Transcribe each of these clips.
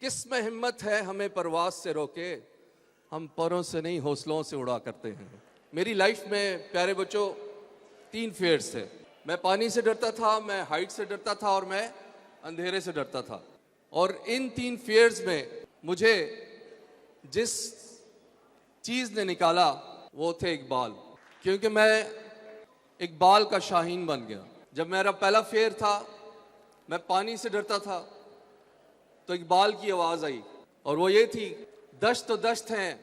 کس میں ہمت ہے ہمیں پرواز سے روکے، ہم پروں سے نہیں حوصلوں سے اڑا کرتے ہیں۔ میری لائف میں پیارے بچوں 3 فیئرز تھے۔ میں پانی سے ڈرتا تھا، میں ہائٹ سے ڈرتا تھا اور میں اندھیرے سے ڈرتا تھا۔ اور ان 3 فیئرز میں مجھے جس چیز نے نکالا وہ تھے اقبال، کیونکہ میں اقبال کا شاہین بن گیا۔ جب میرا پہلا فیئر تھا، میں پانی سے ڈرتا تھا، تو اقبال کی آواز آئی اور وہ یہ تھی، دشت تو دشت ہیں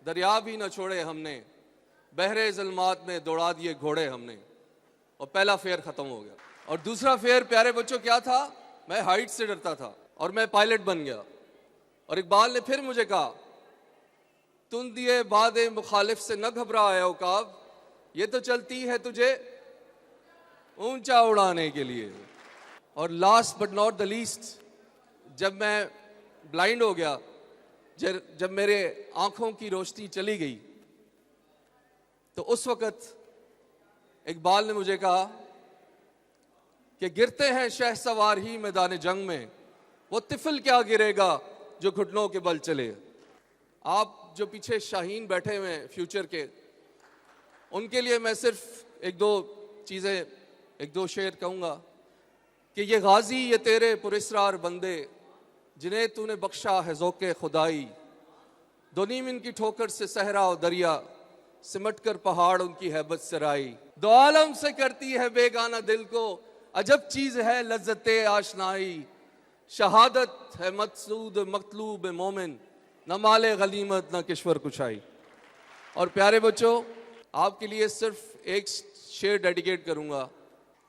دریا بھی نہ چھوڑے ہم نے، بحر ظلمات میں دوڑا دیے گھوڑے ہم نے۔ اور پہلا فیئر ختم ہو گیا۔ اور دوسرا فیئر پیارے بچوں کیا تھا؟ میں ہائٹ سے ڈرتا تھا اور میں پائلٹ بن گیا۔ اور اقبال نے پھر مجھے کہا، تندیے باد مخالف سے نہ گھبرا اے عقاب، یہ تو چلتی ہے تجھے اونچا اڑانے کے لیے۔ اور last but not the least, جب میں بلائنڈ ہو گیا، جب میرے آنکھوں کی روشنی چلی گئی، تو اس وقت اقبال نے مجھے کہا کہ گرتے ہیں شہسوار ہی میدان جنگ میں، وہ طفل کیا گرے گا جو گھٹنوں کے بل چلے۔ آپ جو پیچھے شاہین بیٹھے ہوئے ہیں فیوچر کے، ان کے لیے میں صرف ایک دو شعر کہوں گا کہ یہ غازی یہ تیرے پراسرار بندے، جنہیں تو نے بخشا ہے ذوق خدائی، دو نیم ان کی ٹھوکر سے صحرا و دریا، سمٹ کر پہاڑ ان کی ہیبت سرائی، دو عالم سے کرتی ہے بیگانہ دل کو، عجب چیز ہے لذت آشنائی، شہادت ہے مقصود مطلوب مومن، نہ مال غنیمت نہ کشور کشائی۔ اور پیارے بچوں، آپ کے لیے صرف ایک شعر ڈیڈیکیٹ کروں گا،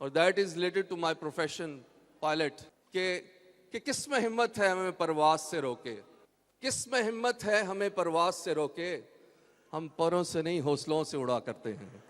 اور that is related to my profession pilot, کہ کس میں ہمت ہے ہمیں پرواز سے روکے، کس میں ہمت ہے ہمیں پرواز سے روکے، ہم پروں سے نہیں حوصلوں سے اڑا کرتے ہیں۔